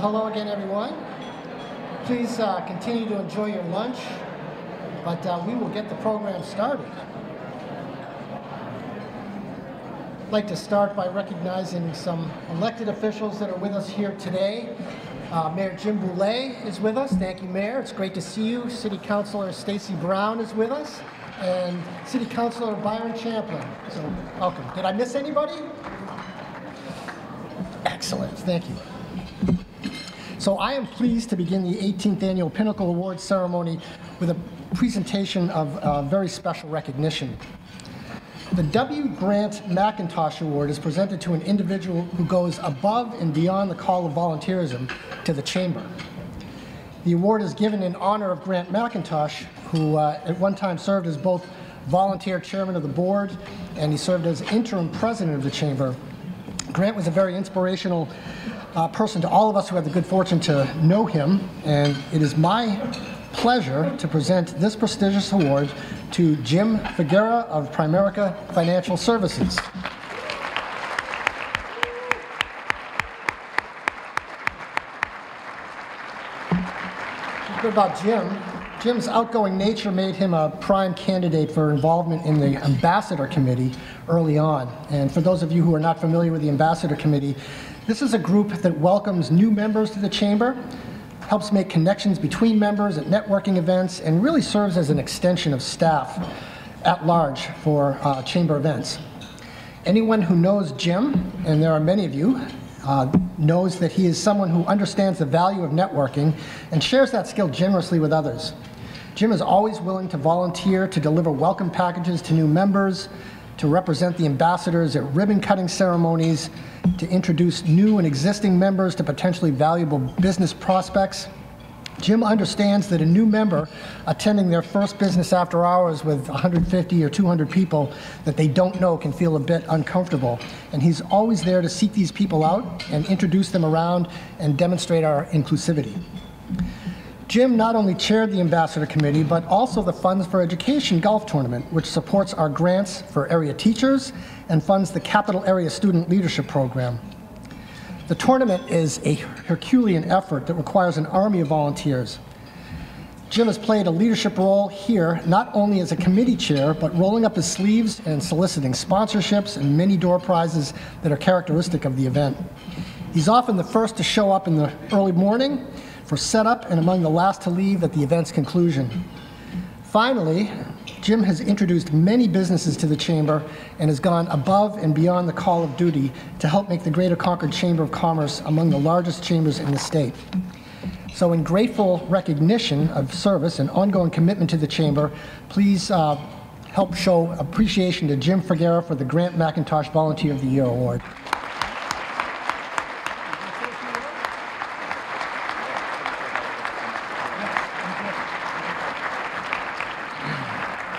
hello again, everyone. Please continue to enjoy your lunch, but we will get the program started. I'd like to start by recognizing some elected officials that are with us here today. Mayor Jim Boulay is with us. Thank you, Mayor. It's great to see you. City Councilor Stacy Brown is with us, and City Councilor Byron Champlin. So welcome. Did I miss anybody? Excellent. Thank you. So I am pleased to begin the 18th Annual Pinnacle Awards ceremony with a presentation of very special recognition. The W. Grant McIntosh Award is presented to an individual who goes above and beyond the call of volunteerism to the Chamber. The award is given in honor of Grant McIntosh, who at one time served as both volunteer chairman of the board, and he served as interim president of the Chamber. Grant was a very inspirational person to all of us who had the good fortune to know him, and it is my pleasure to present this prestigious award to Jim Figueira of Primerica Financial Services. A bit about Jim. Jim's outgoing nature made him a prime candidate for involvement in the Ambassador Committee early on. And for those of you who are not familiar with the Ambassador Committee, this is a group that welcomes new members to the Chamber, helps make connections between members at networking events, and really serves as an extension of staff at large for Chamber events. Anyone who knows Jim, and there are many of you, knows that he is someone who understands the value of networking and shares that skill generously with others. Jim is always willing to volunteer to deliver welcome packages to new members, to represent the ambassadors at ribbon-cutting ceremonies, to introduce new and existing members to potentially valuable business prospects. Jim understands that a new member attending their first business after hours with 150 or 200 people that they don't know can feel a bit uncomfortable. And he's always there to seek these people out and introduce them around and demonstrate our inclusivity. Jim not only chaired the Ambassador Committee, but also the Funds for Education golf tournament, which supports our grants for area teachers and funds the Capital Area Student Leadership Program. The tournament is a Herculean effort that requires an army of volunteers. Jim has played a leadership role here, not only as a committee chair, but rolling up his sleeves and soliciting sponsorships and many door prizes that are characteristic of the event. He's often the first to show up in the early morning for setup and among the last to leave at the event's conclusion. Finally, Jim has introduced many businesses to the Chamber and has gone above and beyond the call of duty to help make the Greater Concord Chamber of Commerce among the largest chambers in the state. So in grateful recognition of service and ongoing commitment to the Chamber, please help show appreciation to Jim Figueira for the Grant McIntosh Volunteer of the Year Award.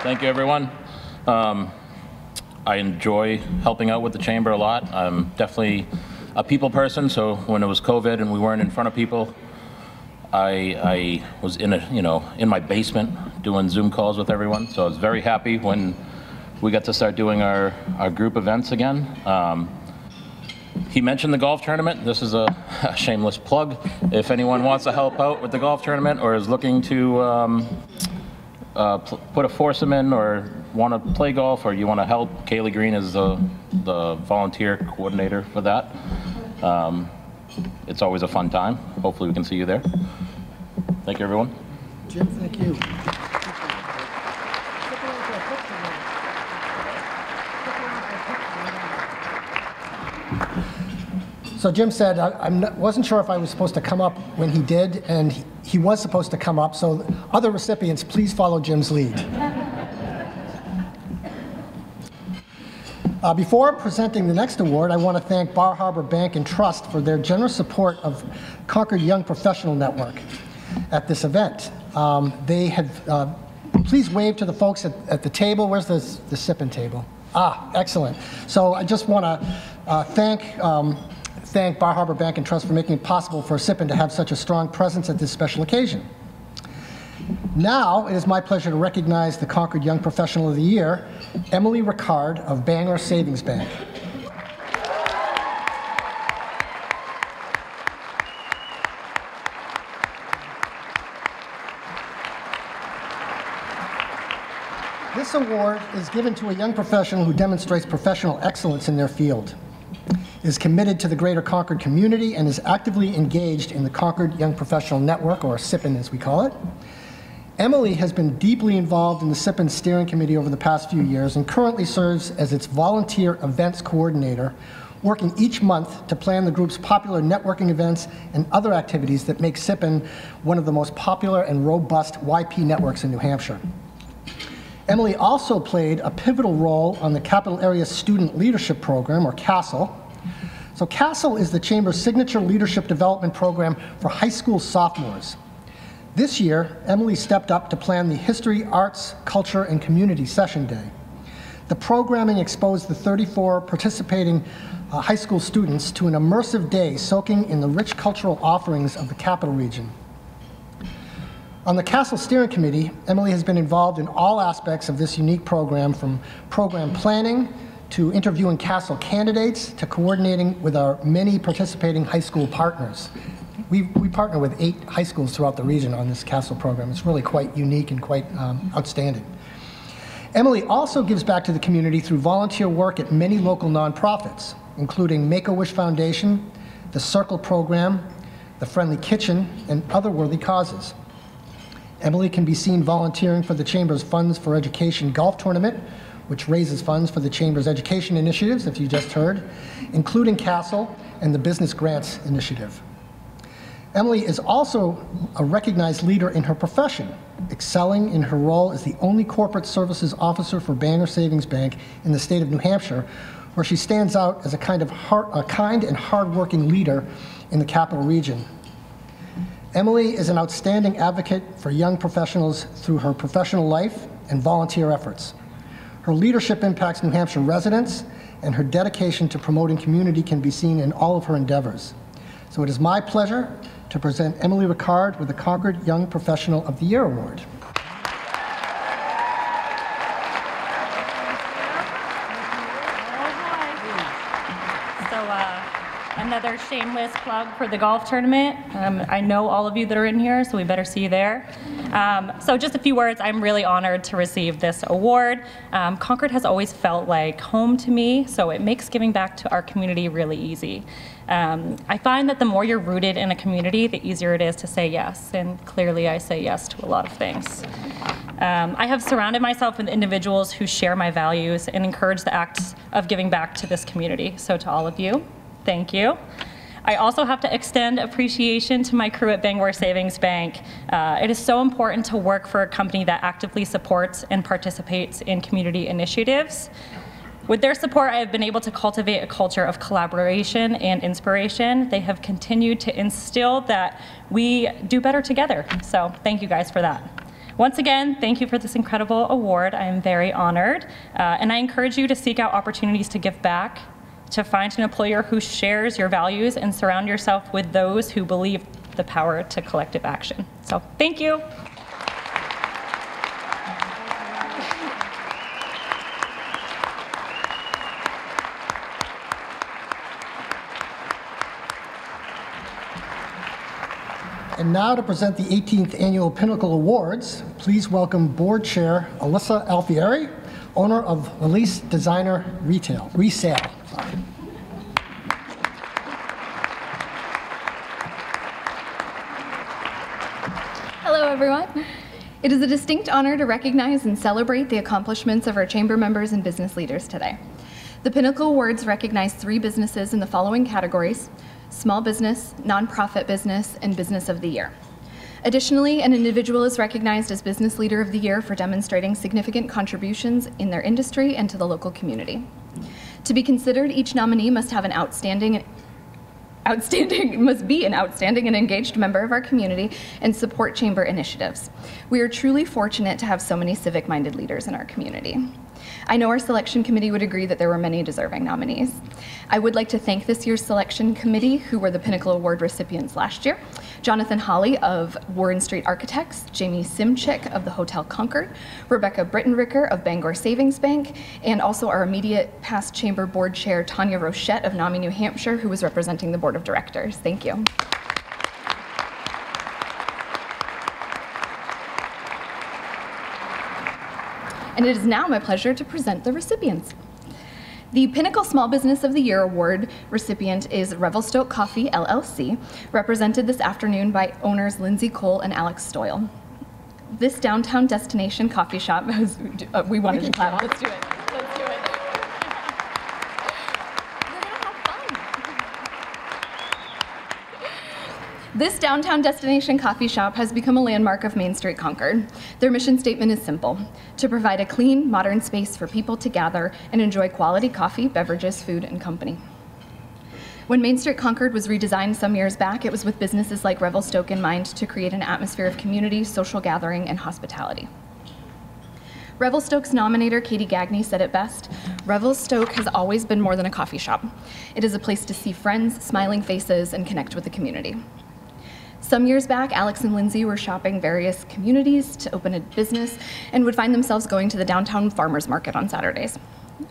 Thank you, everyone. I enjoy helping out with the Chamber a lot. I'm definitely a people person, so when it was COVID and we weren't in front of people, I was in my basement doing Zoom calls with everyone. So I was very happy when we got to start doing our group events again. He mentioned the golf tournament. This is a shameless plug. If anyone wants to help out with the golf tournament or is looking to put a foursome in or want to play golf or you want to help, Kaylee Green is the volunteer coordinator for that. It's always a fun time. Hopefully we can see you there. Thank you, everyone. Jim, thank you. So Jim said, wasn't sure if I was supposed to come up when he did, and he was supposed to come up, so other recipients, please follow Jim's lead. Before presenting the next award, I want to thank Bar Harbor Bank and Trust for their generous support of Concord Young Professional Network at this event. They have, please wave to the folks at the table. Where's the sipping table? Ah, excellent. So I just want to thank Bar Harbor Bank and Trust for making it possible for SIPN to have such a strong presence at this special occasion. Now, it is my pleasure to recognize the Concord Young Professional of the Year, Emily Ricard of Bangor Savings Bank. This award is given to a young professional who demonstrates professional excellence in their field, is committed to the greater Concord community, and is actively engaged in the Concord Young Professional Network, or SIPN as we call it. Emily has been deeply involved in the SIPN steering committee over the past few years and currently serves as its volunteer events coordinator, working each month to plan the group's popular networking events and other activities that make SIPN one of the most popular and robust YP networks in New Hampshire. Emily also played a pivotal role on the Capital Area Student Leadership Program, or CASTLE. So CASTLE is the Chamber's signature leadership development program for high school sophomores. This year, Emily stepped up to plan the History, Arts, Culture, and Community Session Day. The programming exposed the 34 participating high school students to an immersive day soaking in the rich cultural offerings of the Capital Region. On the CASTLE Steering Committee, Emily has been involved in all aspects of this unique program, from program planning to interviewing CASTLE candidates to coordinating with our many participating high school partners. We partner with 8 high schools throughout the region on this CASTLE program. It's really quite unique and quite outstanding. Emily also gives back to the community through volunteer work at many local nonprofits, including Make-A-Wish Foundation, the Circle Program, the Friendly Kitchen, and other worthy causes. Emily can be seen volunteering for the Chamber's Funds for Education golf tournament, which raises funds for the Chamber's education initiatives, if you just heard, including CASTLE and the Business Grants Initiative. Emily is also a recognized leader in her profession, excelling in her role as the only corporate services officer for Bangor Savings Bank in the state of New Hampshire, where she stands out as a kind and hard-working leader in the Capital Region. Emily is an outstanding advocate for young professionals through her professional life and volunteer efforts. Her leadership impacts New Hampshire residents, and her dedication to promoting community can be seen in all of her endeavors. So it is my pleasure to present Emily Ricard with the Concord Young Professional of the Year Award. Another shameless plug for the golf tournament. I know all of you that are in here, so we better see you there. So just a few words. I'm really honored to receive this award. Concord has always felt like home to me, so it makes giving back to our community really easy. I find that the more you're rooted in a community, the easier it is to say yes, and clearly I say yes to a lot of things. I have surrounded myself with individuals who share my values and encourage the act of giving back to this community. So to all of you, thank you. I also have to extend appreciation to my crew at Bangor Savings Bank. It is so important to work for a company that actively supports and participates in community initiatives. With their support, I have been able to cultivate a culture of collaboration and inspiration. They have continued to instill that we do better together. So thank you guys for that. Once again, thank you for this incredible award. I am very honored. And I encourage you to seek out opportunities to give back, to find an employer who shares your values, and surround yourself with those who believe the power to collective action. So thank you. And now to present the 18th Annual Pinnacle Awards, please welcome Board Chair Alyssa Alfieri, owner of Elise Designer Resale. Sorry. Hello, everyone. It is a distinct honor to recognize and celebrate the accomplishments of our chamber members and business leaders today. The Pinnacle Awards recognize 3 businesses in the following categories: small business, nonprofit business, and business of the year. Additionally, an individual is recognized as Business Leader of the Year for demonstrating significant contributions in their industry and to the local community. To be considered, each nominee must have an outstanding and engaged member of our community and support chamber initiatives. We are truly fortunate to have so many civic-minded leaders in our community. I know our selection committee would agree that there were many deserving nominees. I would like to thank this year's selection committee, who were the Pinnacle Award recipients last year: Jonathan Hawley of Warren Street Architects, Jamie Simchick of the Hotel Concord, Rebecca Brittenricker of Bangor Savings Bank, and also our immediate past chamber board chair, Tanya Rochette of NAMI New Hampshire, who was representing the board of directors. Thank you. And And it is now my pleasure to present the recipients. The Pinnacle Small Business of the Year Award recipient is Revelstoke Coffee, LLC, represented this afternoon by owners Lindsay Cole and Alex Stoyle. This downtown destination coffee shop, we wanted to clap, let's do it. Let's do it. We're gonna have fun. This downtown destination coffee shop has become a landmark of Main Street Concord. Their mission statement is simple: to provide a clean, modern space for people to gather and enjoy quality coffee, beverages, food, and company. When Main Street Concord was redesigned some years back, it was with businesses like Revelstoke in mind to create an atmosphere of community, social gathering, and hospitality. Revelstoke's nominator, Katie Gagney, said it best: Revelstoke has always been more than a coffee shop. It is a place to see friends, smiling faces, and connect with the community. Some years back, Alex and Lindsay were shopping various communities to open a business and would find themselves going to the downtown farmers market on Saturdays.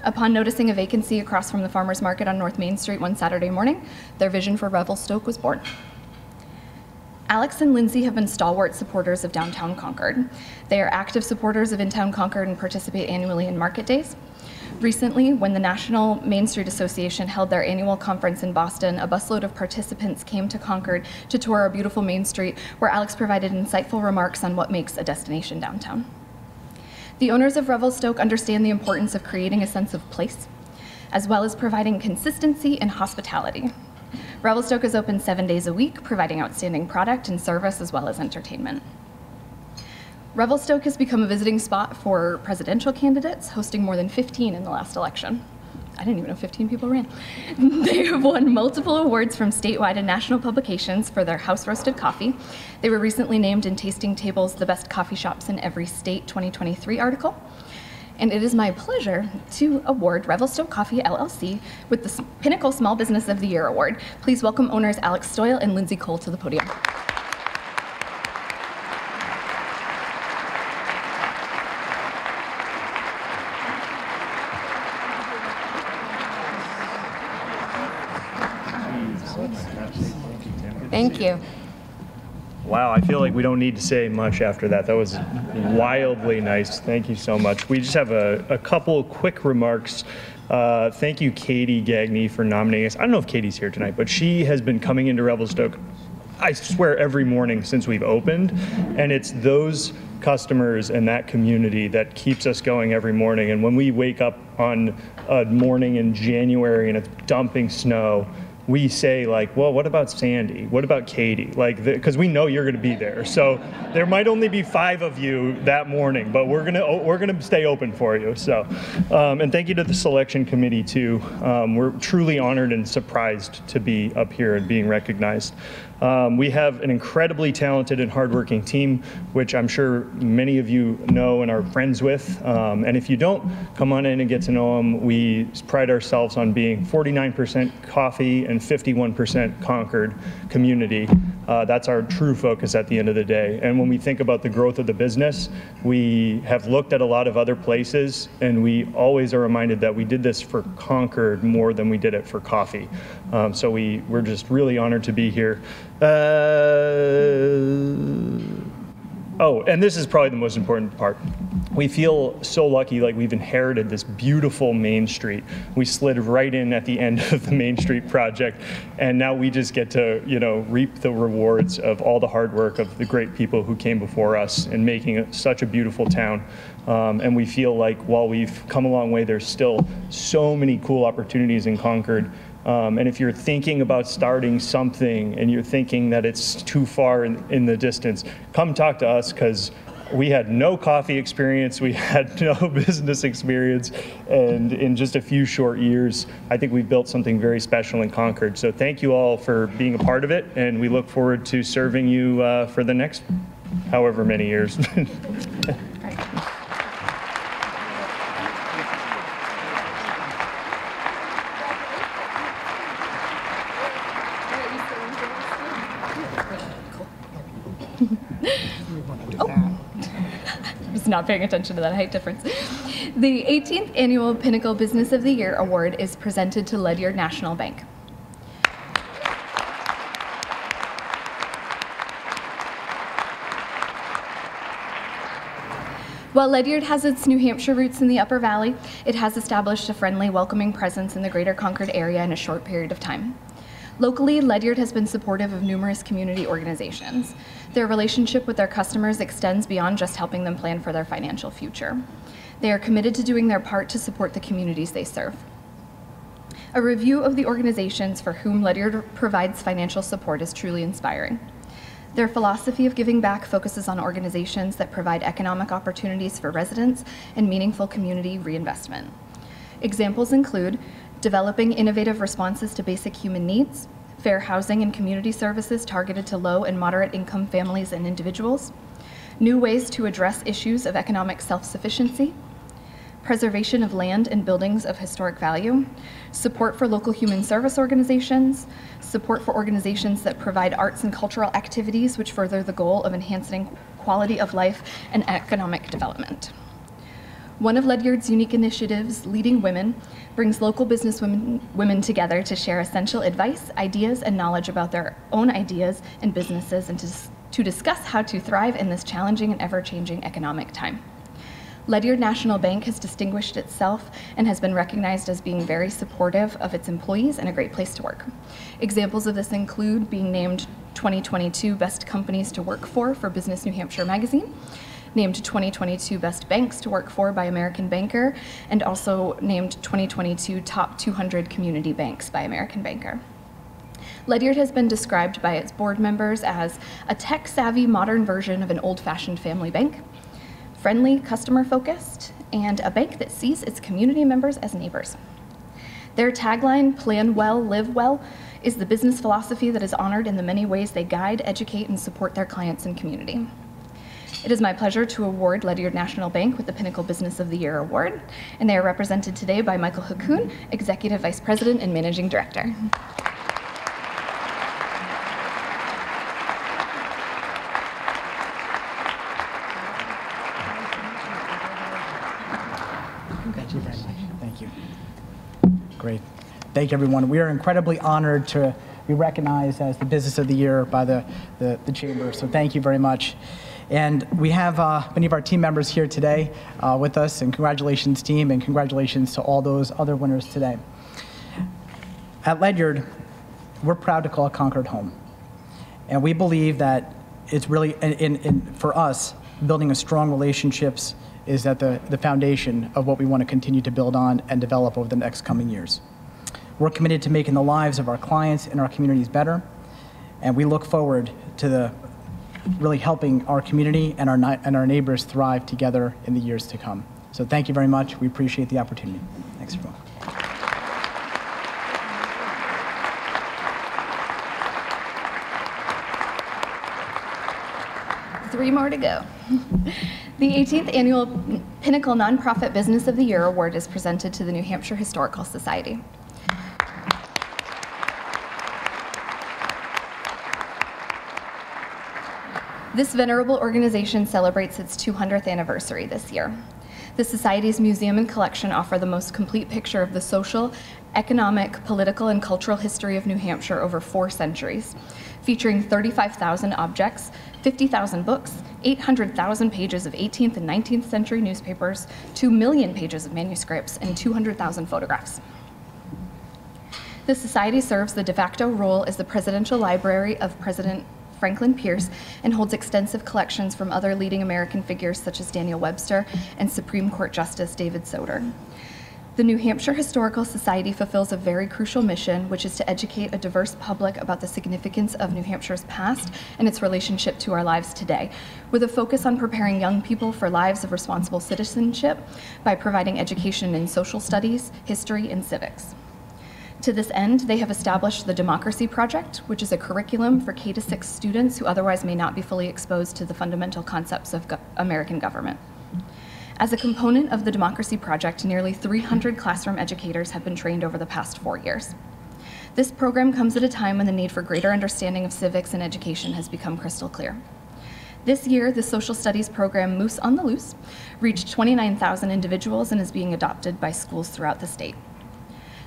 Upon noticing a vacancy across from the farmers market on North Main Street one Saturday morning, their vision for Revelstoke was born. Alex and Lindsay have been stalwart supporters of downtown Concord. They are active supporters of in-town Concord and participate annually in market days. Recently, when the National Main Street Association held their annual conference in Boston, a busload of participants came to Concord to tour our beautiful Main Street, where Alex provided insightful remarks on what makes a destination downtown. The owners of Revelstoke understand the importance of creating a sense of place, as well as providing consistency and hospitality. Revelstoke is open 7 days a week, providing outstanding product and service as well as entertainment. Revelstoke has become a visiting spot for presidential candidates, hosting more than 15 in the last election. I didn't even know 15 people ran. They have won multiple awards from statewide and national publications for their house-roasted coffee. They were recently named in Tasting Table's The Best Coffee Shops in Every State 2023 article. And it is my pleasure to award Revelstoke Coffee, LLC with the Pinnacle Small Business of the Year Award. Please welcome owners Alex Stoyle and Lindsay Cole to the podium. Thank you. Wow, I feel like we don't need to say much after that. That was wildly nice. Thank you so much. We just have a couple quick remarks. Thank you, Katie Gagney, for nominating us. I don't know if Katie's here tonight, but she has been coming into Revelstoke, I swear, every morning since we've opened. And it's those customers and that community that keeps us going every morning. And when we wake up on a morning in January and it's dumping snow, we say, like, well, what about Sandy? What about Katie? Like, because we know you're going to be there. So there might only be 5 of you that morning, but we're gonna stay open for you. So, and thank you to the selection committee too. We're truly honored and surprised to be up here and being recognized. We have an incredibly talented and hardworking team, which I'm sure many of you know and are friends with. And if you don't, come on in and get to know them. We pride ourselves on being 49% coffee and 51% Concord community. That's our true focus at the end of the day. And when we think about the growth of the business, we have looked at a lot of other places, and we always are reminded that we did this for Concord more than we did it for coffee. So we're just really honored to be here. Oh, and this is probably the most important part. We feel so lucky, like we've inherited this beautiful Main Street. We slid right in at the end of the Main Street project, and now we just get to, reap the rewards of all the hard work of the great people who came before us in making it such a beautiful town. And we feel like while we've come a long way, there's still so many cool opportunities in Concord. And if you're thinking about starting something and you're thinking that it's too far in the distance, come talk to us, because we had no coffee experience, we had no business experience, and in just a few short years, I think we've built something very special in Concord. So thank you all for being a part of it, and we look forward to serving you for the next however many years. Not paying attention to that height difference. The 18th Annual Pinnacle Business of the Year Award is presented to Ledyard National Bank. While Ledyard has its New Hampshire roots in the Upper Valley, it has established a friendly, welcoming presence in the greater Concord area in a short period of time. Locally, Ledyard has been supportive of numerous community organizations. Their relationship with their customers extends beyond just helping them plan for their financial future. They are committed to doing their part to support the communities they serve. A review of the organizations for whom Ledyard provides financial support is truly inspiring. Their philosophy of giving back focuses on organizations that provide economic opportunities for residents and meaningful community reinvestment. Examples include developing innovative responses to basic human needs, fair housing and community services targeted to low and moderate income families and individuals, new ways to address issues of economic self-sufficiency, preservation of land and buildings of historic value, support for local human service organizations, support for organizations that provide arts and cultural activities which further the goal of enhancing quality of life and economic development. One of Ledyard's unique initiatives, Leading Women, brings local business women together to share essential advice, ideas, and knowledge about their own ideas and businesses and to discuss how to thrive in this challenging and ever-changing economic time. Ledyard National Bank has distinguished itself and has been recognized as being very supportive of its employees and a great place to work. Examples of this include being named 2022 Best Companies to Work for Business New Hampshire magazine, named 2022 Best Banks to Work for by American Banker, and also named 2022 Top 200 Community Banks by American Banker. Ledyard has been described by its board members as a tech-savvy modern version of an old-fashioned family bank, friendly, customer-focused, and a bank that sees its community members as neighbors. Their tagline, "Plan well, live well," is the business philosophy that is honored in the many ways they guide, educate, and support their clients and community. It is my pleasure to award Ledyard National Bank with the Pinnacle Business of the Year Award, and they are represented today by Michael Hakoon, Executive Vice President and Managing Director. Thank you very much. Thank you. Great. Thank you, everyone. We are incredibly honored to be recognized as the Business of the Year by the Chamber, so thank you very much. And we have many of our team members here today with us, and congratulations, team, and congratulations to all those other winners today. At Ledyard, we're proud to call Concord home. And we believe that it's really, for us, building a strong relationships is at the foundation of what we want to continue to build on and develop over the next coming years. We're committed to making the lives of our clients and our communities better, and we look forward to really helping our community and our neighbors thrive together in the years to come. So thank you very much. We appreciate the opportunity. Thanks, everyone. Three more to go. The 18th Annual Pinnacle Nonprofit Business of the Year Award is presented to the New Hampshire Historical Society. This venerable organization celebrates its 200th anniversary this year. The Society's museum and collection offer the most complete picture of the social, economic, political, and cultural history of New Hampshire over 4 centuries, featuring 35,000 objects, 50,000 books, 800,000 pages of 18th and 19th century newspapers, 2 million pages of manuscripts, and 200,000 photographs. The Society serves the de facto role as the presidential library of President Franklin Pierce and holds extensive collections from other leading American figures such as Daniel Webster and Supreme Court Justice David Soter. The New Hampshire Historical Society fulfills a very crucial mission, which is to educate a diverse public about the significance of New Hampshire's past and its relationship to our lives today, with a focus on preparing young people for lives of responsible citizenship by providing education in social studies, history, and civics. To this end, they have established the Democracy Project, which is a curriculum for K-6 students who otherwise may not be fully exposed to the fundamental concepts of American government. As a component of the Democracy Project, nearly 300 classroom educators have been trained over the past 4 years. This program comes at a time when the need for greater understanding of civics and education has become crystal clear. This year, the social studies program Moose on the Loose reached 29,000 individuals and is being adopted by schools throughout the state.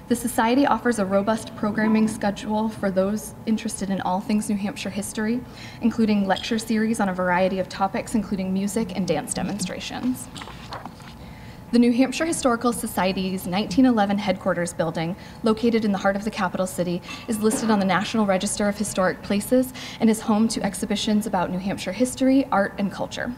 The Society offers a robust programming schedule for those interested in all things New Hampshire history, including lecture series on a variety of topics, including music and dance demonstrations. The New Hampshire Historical Society's 1911 headquarters building, located in the heart of the capital city, is listed on the National Register of Historic Places and is home to exhibitions about New Hampshire history, art, and culture.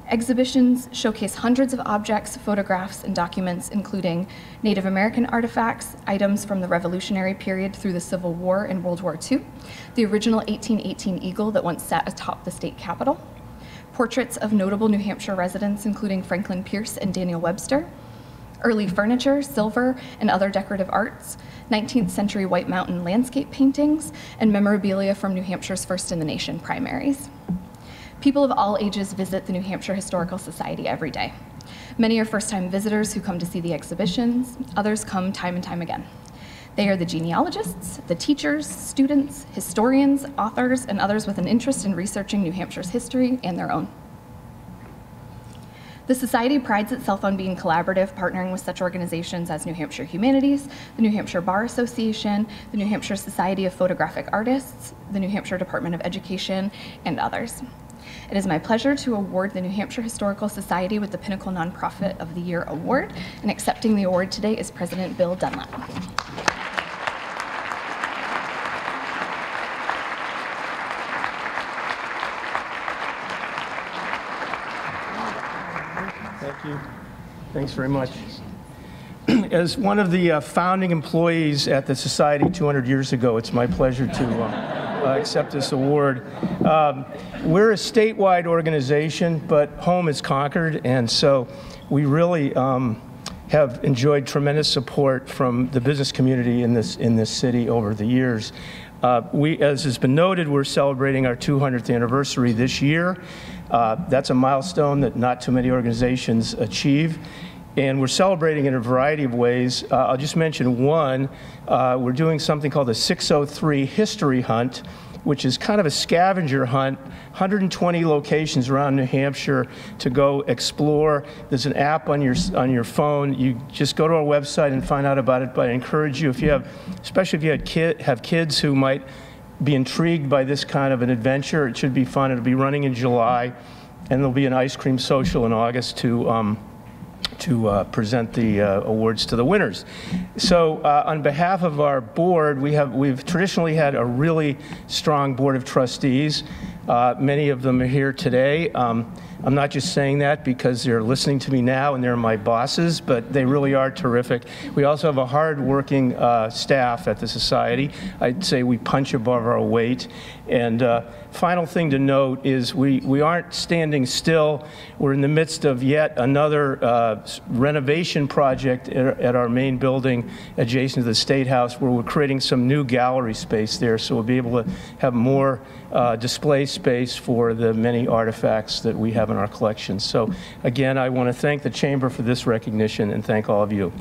Exhibitions showcase hundreds of objects, photographs, and documents, including Native American artifacts, items from the Revolutionary period through the Civil War and World War II, the original 1818 eagle that once sat atop the state capitol, portraits of notable New Hampshire residents, including Franklin Pierce and Daniel Webster, early furniture, silver, and other decorative arts, 19th century White Mountain landscape paintings, and memorabilia from New Hampshire's First in the Nation primaries. People of all ages visit the New Hampshire Historical Society every day. Many are first-time visitors who come to see the exhibitions. Others come time and time again. They are the genealogists, the teachers, students, historians, authors, and others with an interest in researching New Hampshire's history and their own. The Society prides itself on being collaborative, partnering with such organizations as New Hampshire Humanities, the New Hampshire Bar Association, the New Hampshire Society of Photographic Artists, the New Hampshire Department of Education, and others. It is my pleasure to award the New Hampshire Historical Society with the Pinnacle Nonprofit of the Year Award, and accepting the award today is President Bill Dunlap. Thank you. Thanks very much. As one of the founding employees at the Society 200 years ago, it's my pleasure to accept this award. We're a statewide organization, but home is Concord, and so we really have enjoyed tremendous support from the business community in this city over the years. As has been noted, we're celebrating our 200th anniversary this year. That's a milestone that not too many organizations achieve. And we're celebrating in a variety of ways. I'll just mention one. We're doing something called the 603 History Hunt, which is kind of a scavenger hunt, 120 locations around New Hampshire to go explore. There's an app on your phone. You just go to our website and find out about it. But I encourage you, especially if you have kids who might be intrigued by this kind of an adventure, it should be fun. It'll be running in July, and there'll be an ice cream social in August to present the awards to the winners. So on behalf of our board, we've traditionally had a really strong board of trustees. Many of them are here today. I'm not just saying that because they're listening to me now and they're my bosses, but they really are terrific. We also have a hard-working staff at the Society. I'd say we punch above our weight. And final thing to note is we aren't standing still. We're in the midst of yet another renovation project at our main building adjacent to the State House, where we're creating some new gallery space there, so we'll be able to have more display space for the many artifacts that we have in our collection. So again, I want to thank the Chamber for this recognition and thank all of you.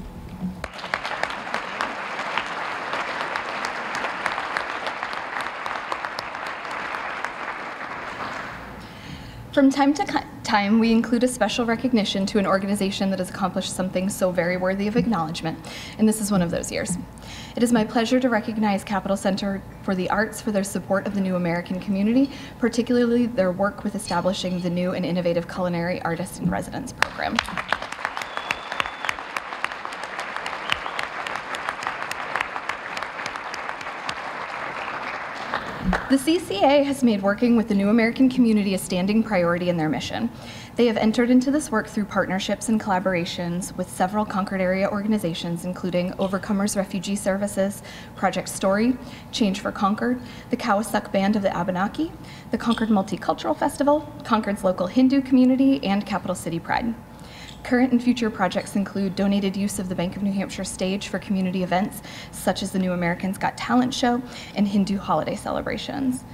From time to time, we include a special recognition to an organization that has accomplished something so very worthy of acknowledgement, and this is one of those years. It is my pleasure to recognize Capital Center for the Arts for their support of the New American community, particularly their work with establishing the new and innovative Culinary Artist in Residence program. The CCA has made working with the New American community a standing priority in their mission. They have entered into this work through partnerships and collaborations with several Concord area organizations, including Overcomers Refugee Services, Project Story, Change for Concord, the Cowasuck Band of the Abenaki, the Concord Multicultural Festival, Concord's local Hindu community, and Capital City Pride. Current and future projects include donated use of the Bank of New Hampshire stage for community events, such as the New Americans Got Talent show and Hindu holiday celebrations.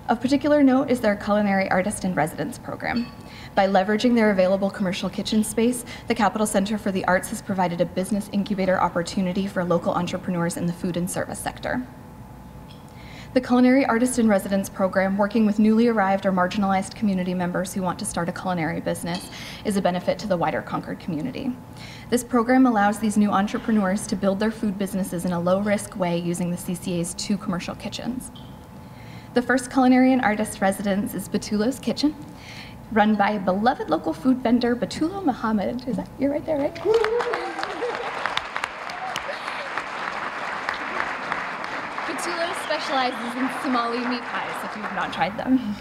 Of particular note is their Culinary Artist in Residence program. By leveraging their available commercial kitchen space, the Capital Center for the Arts has provided a business incubator opportunity for local entrepreneurs in the food and service sector. The Culinary Artist in Residence program, working with newly arrived or marginalized community members who want to start a culinary business, is a benefit to the wider Concord community. This program allows these new entrepreneurs to build their food businesses in a low-risk way using the CCA's 2 commercial kitchens. The first Culinary and Artist Residence is Batulo's Kitchen, run by beloved local food vendor Batulo Muhammad. Is that, you're right there, right? Batulo specializes in Somali meat pies, if you have not tried them.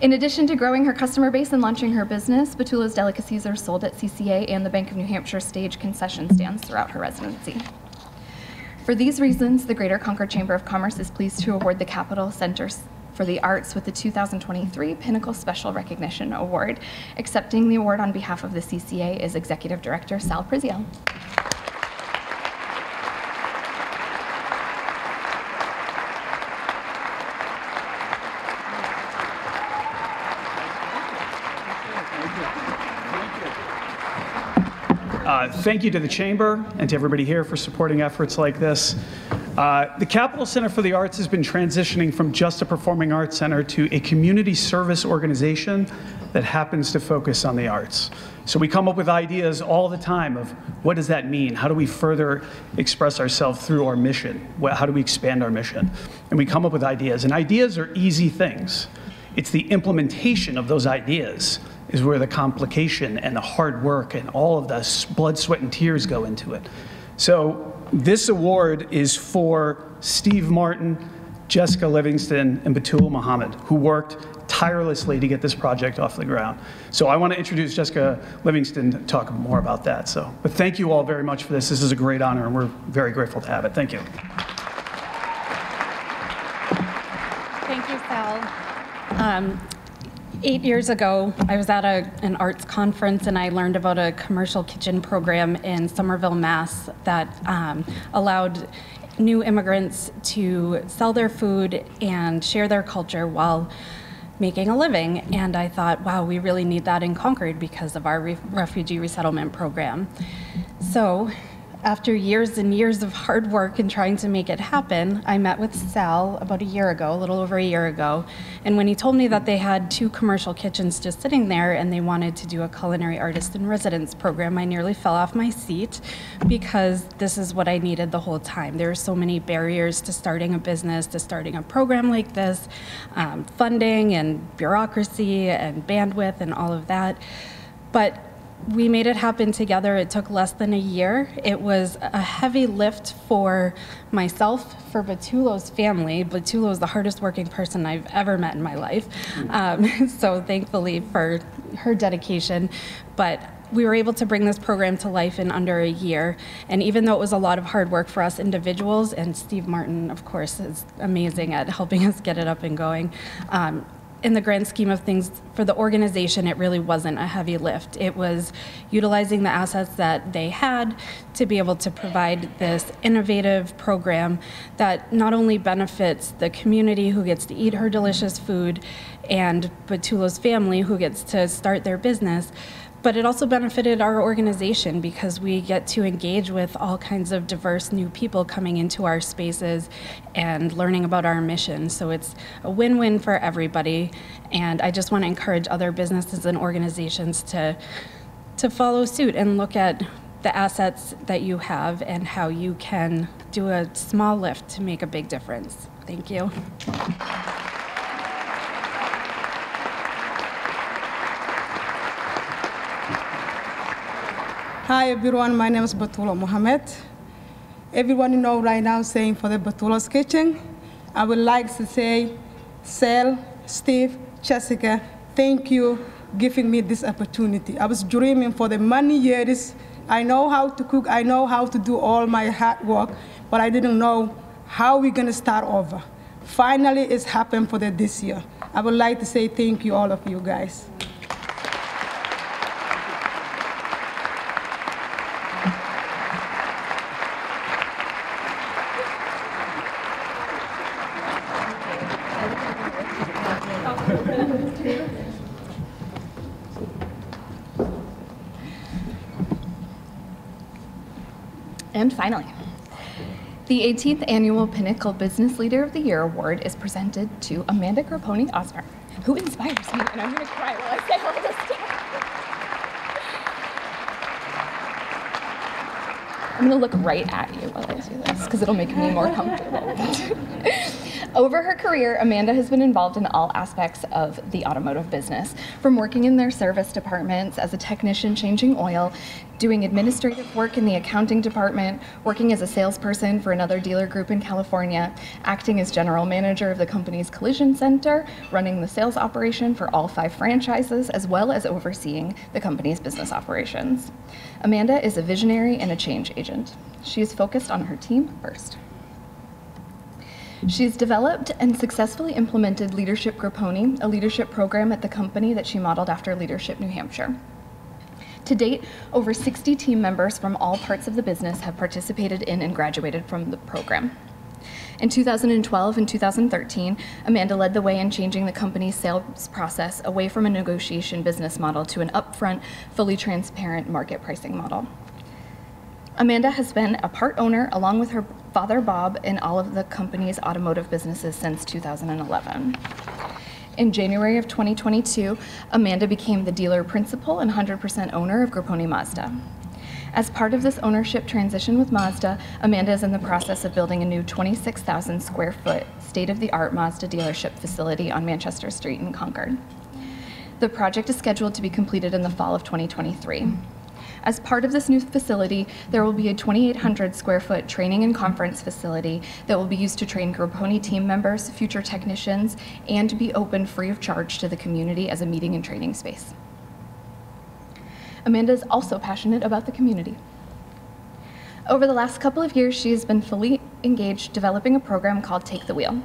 In addition to growing her customer base and launching her business, Batulo's delicacies are sold at CCA and the Bank of New Hampshire stage concession stands throughout her residency. For these reasons, the Greater Concord Chamber of Commerce is pleased to award the Capital Center for the Arts with the 2023 Pinnacle Special Recognition Award. Accepting the award on behalf of the CCA is Executive Director Sal Priziel. Thank you to the Chamber and to everybody here for supporting efforts like this. The Capital Center for the Arts has been transitioning from just a performing arts center to a community service organization that happens to focus on the arts. So we come up with ideas all the time of what does that mean? How do we further express ourselves through our mission? How do we expand our mission? And we come up with ideas, and ideas are easy things. It's the implementation of those ideas is where the complication and the hard work and all of the blood, sweat, and tears go into it. So this award is for Steve Martin, Jessica Livingston, and Batulo Muhammad, who worked tirelessly to get this project off the ground. So I want to introduce Jessica Livingston to talk more about that. But thank you all very much for this. This is a great honor, and we're very grateful to have it. Thank you. Thank you, Sal. 8 years ago, I was at an arts conference, and I learned about a commercial kitchen program in Somerville, Mass. that allowed new immigrants to sell their food and share their culture while making a living. And I thought, wow, we really need that in Concord because of our refugee resettlement program. So after years and years of hard work and trying to make it happen, I met with Sal about a year ago, a little over a year ago. And when he told me that they had 2 commercial kitchens just sitting there and they wanted to do a culinary artist in residence program, I nearly fell off my seat because this is what I needed the whole time. There are so many barriers to starting a business, to starting a program like this, funding and bureaucracy and bandwidth and all of that. But we made it happen together. It took less than a year. It was a heavy lift for myself, for Batulo's family. Batulo is the hardest working person I've ever met in my life. So thankfully for her dedication. But we were able to bring this program to life in under a year. And even though it was a lot of hard work for us individuals, and Steve Martin, of course, is amazing at helping us get it up and going, in the grand scheme of things, for the organization, it really wasn't a heavy lift. It was utilizing the assets that they had to be able to provide this innovative program that not only benefits the community who gets to eat her delicious food and Batulo's family who gets to start their business, but it also benefited our organization because we get to engage with all kinds of diverse new people coming into our spaces and learning about our mission. So it's a win-win for everybody. And I just want to encourage other businesses and organizations to follow suit and look at the assets that you have and how you can do a small lift to make a big difference. Thank you. Hi everyone, my name is Batulo Muhammad. Everyone you know right now saying for the Batulo's Kitchen. I would like to say, Sal, Steve, Jessica, thank you giving me this opportunity. I was dreaming for the many years. I know how to cook, I know how to do all my hard work, but I didn't know how we're gonna start over. Finally, it's happened for this year. I would like to say thank you, all of you guys. And finally, The 18th Annual Pinnacle Business Leader of the Year Award is presented to Amanda Grappone Osmer, who inspires me, and I'm going to cry while I say all this stuff. I'm going to look right at you while I do this, because it'll make me more comfortable. Over her career, Amanda has been involved in all aspects of the automotive business, from working in their service departments as a technician changing oil, doing administrative work in the accounting department, working as a salesperson for another dealer group in California, acting as general manager of the company's collision center, running the sales operation for all 5 franchises, as well as overseeing the company's business operations. Amanda is a visionary and a change agent. She is focused on her team first. She's developed and successfully implemented Leadership Grappone, a leadership program at the company that she modeled after Leadership New Hampshire. To date, over 60 team members from all parts of the business have participated in and graduated from the program. In 2012 and 2013, Amanda led the way in changing the company's sales process away from a negotiation business model to an upfront, fully transparent market pricing model. Amanda has been a part owner, along with her father Bob, in all of the company's automotive businesses since 2011. In January of 2022, Amanda became the dealer principal and 100% owner of Grappone Mazda. As part of this ownership transition with Mazda, Amanda is in the process of building a new 26,000 square foot state-of-the-art Mazda dealership facility on Manchester Street in Concord. The project is scheduled to be completed in the fall of 2023. As part of this new facility, there will be a 2,800 square foot training and conference facility that will be used to train Grappone team members, future technicians, and to be open free of charge to the community as a meeting and training space. Amanda is also passionate about the community. Over the last couple of years, she has been fully engaged developing a program called Take the Wheel.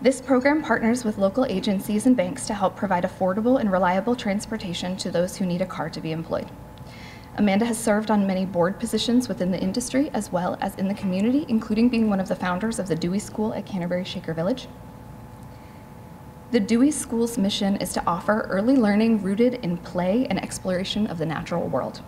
This program partners with local agencies and banks to help provide affordable and reliable transportation to those who need a car to be employed. Amanda has served on many board positions within the industry as well as in the community, including being one of the founders of the Dewey School at Canterbury Shaker Village. The Dewey School's mission is to offer early learning rooted in play and exploration of the natural world.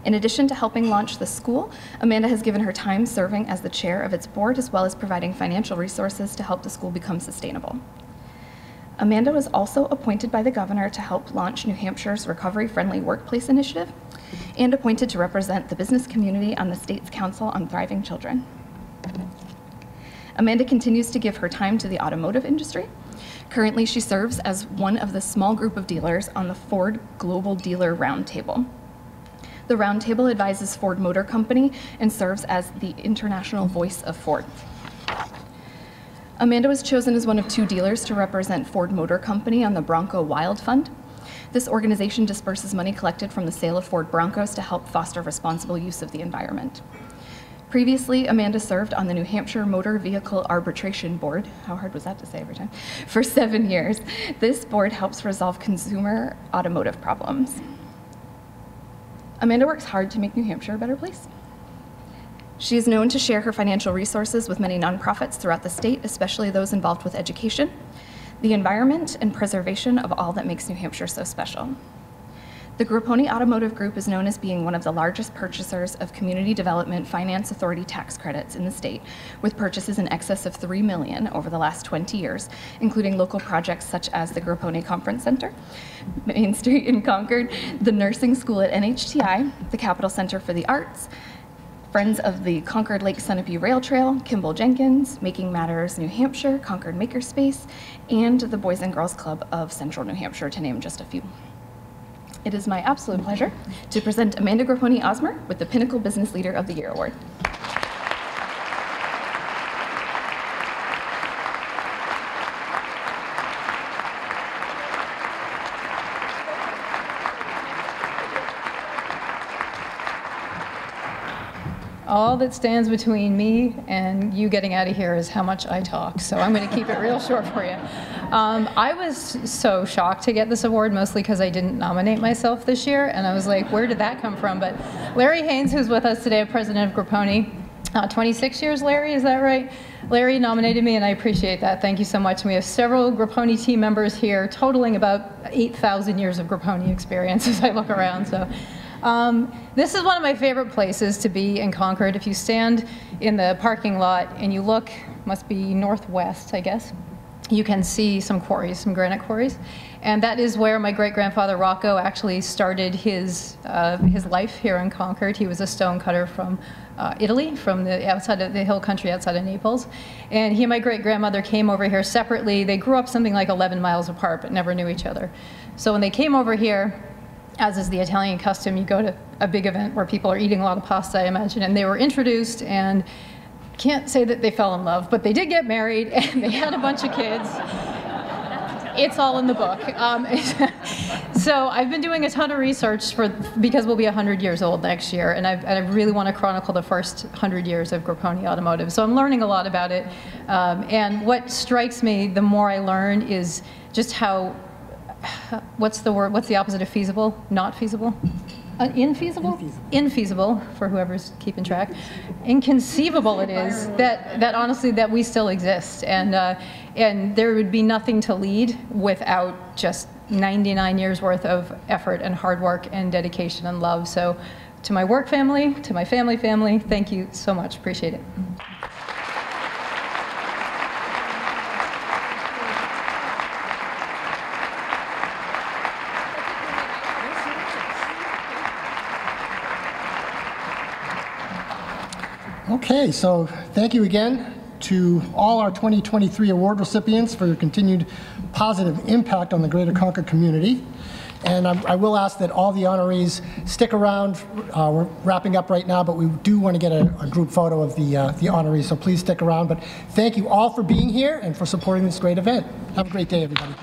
In addition to helping launch the school, Amanda has given her time serving as the chair of its board, as well as providing financial resources to help the school become sustainable. Amanda was also appointed by the governor to help launch New Hampshire's Recovery-Friendly Workplace Initiative and appointed to represent the business community on the state's Council on Thriving Children. Amanda continues to give her time to the automotive industry. Currently, she serves as one of the small group of dealers on the Ford Global Dealer Roundtable. The Roundtable advises Ford Motor Company and serves as the international voice of Ford. Amanda was chosen as one of 2 dealers to represent Ford Motor Company on the Bronco Wild Fund. This organization disperses money collected from the sale of Ford Broncos to help foster responsible use of the environment. Previously, Amanda served on the New Hampshire Motor Vehicle Arbitration Board, how hard was that to say every time, for 7 years. This board helps resolve consumer automotive problems. Amanda works hard to make New Hampshire a better place. She is known to share her financial resources with many nonprofits throughout the state, especially those involved with education, the environment, and preservation of all that makes New Hampshire so special. The Grappone Automotive Group is known as being one of the largest purchasers of Community Development Finance Authority tax credits in the state, with purchases in excess of $3 million over the last 20 years, including local projects such as the Grappone Conference Center, Main Street in Concord, the Nursing School at NHTI, the Capitol Center for the Arts, Friends of the Concord Lake Sunapee Rail Trail, Kimball Jenkins, Making Matters New Hampshire, Concord Makerspace, and the Boys and Girls Club of Central New Hampshire, to name just a few. It is my absolute pleasure to present Amanda Grappone Osmer with the Pinnacle Business Leader of the Year Award. All that stands between me and you getting out of here is how much I talk, so I'm going to keep it real short for you. I was so shocked to get this award, mostly because I didn't nominate myself this year, and I was like, where did that come from? But Larry Haynes, who's with us today, president of Grappone, 26 years, Larry, is that right? Larry nominated me, and I appreciate that. Thank you so much. And we have several Grappone team members here, totaling about 8,000 years of Grappone experience as I look around. So This is one of my favorite places to be in Concord. If you stand in the parking lot and you look, must be northwest, I guess, you can see some quarries, some granite quarries. And that is where my great-grandfather Rocco actually started his life here in Concord. He was a stone cutter from Italy, from the outside of the hill country outside of Naples. And he and my great-grandmother came over here separately. They grew up something like 11 miles apart, but never knew each other. So when they came over here, as is the Italian custom, you go to a big event where people are eating a lot of pasta, I imagine, and they were introduced, and can't say that they fell in love, but they did get married, and they had a bunch of kids. It's all in the book. So I've been doing a ton of research because we'll be 100 years old next year, and I really want to chronicle the first 100 years of Grappone Automotive. So I'm learning a lot about it, and what strikes me the more I learn is just how, what's the word? What's the opposite of feasible? Not feasible? Infeasible? Infeasible, for whoever's keeping track. Inconceivable it is that honestly that we still exist, and there would be nothing to lead without just 99 years worth of effort and hard work and dedication and love. So to my work family, to my family, thank you so much. Appreciate it. Okay, so thank you again to all our 2023 award recipients for your continued positive impact on the greater Concord community. And I will ask that all the honorees stick around. We're wrapping up right now, but we do want to get a group photo of the honorees, so please stick around. But thank you all for being here and for supporting this great event. Have a great day, everybody.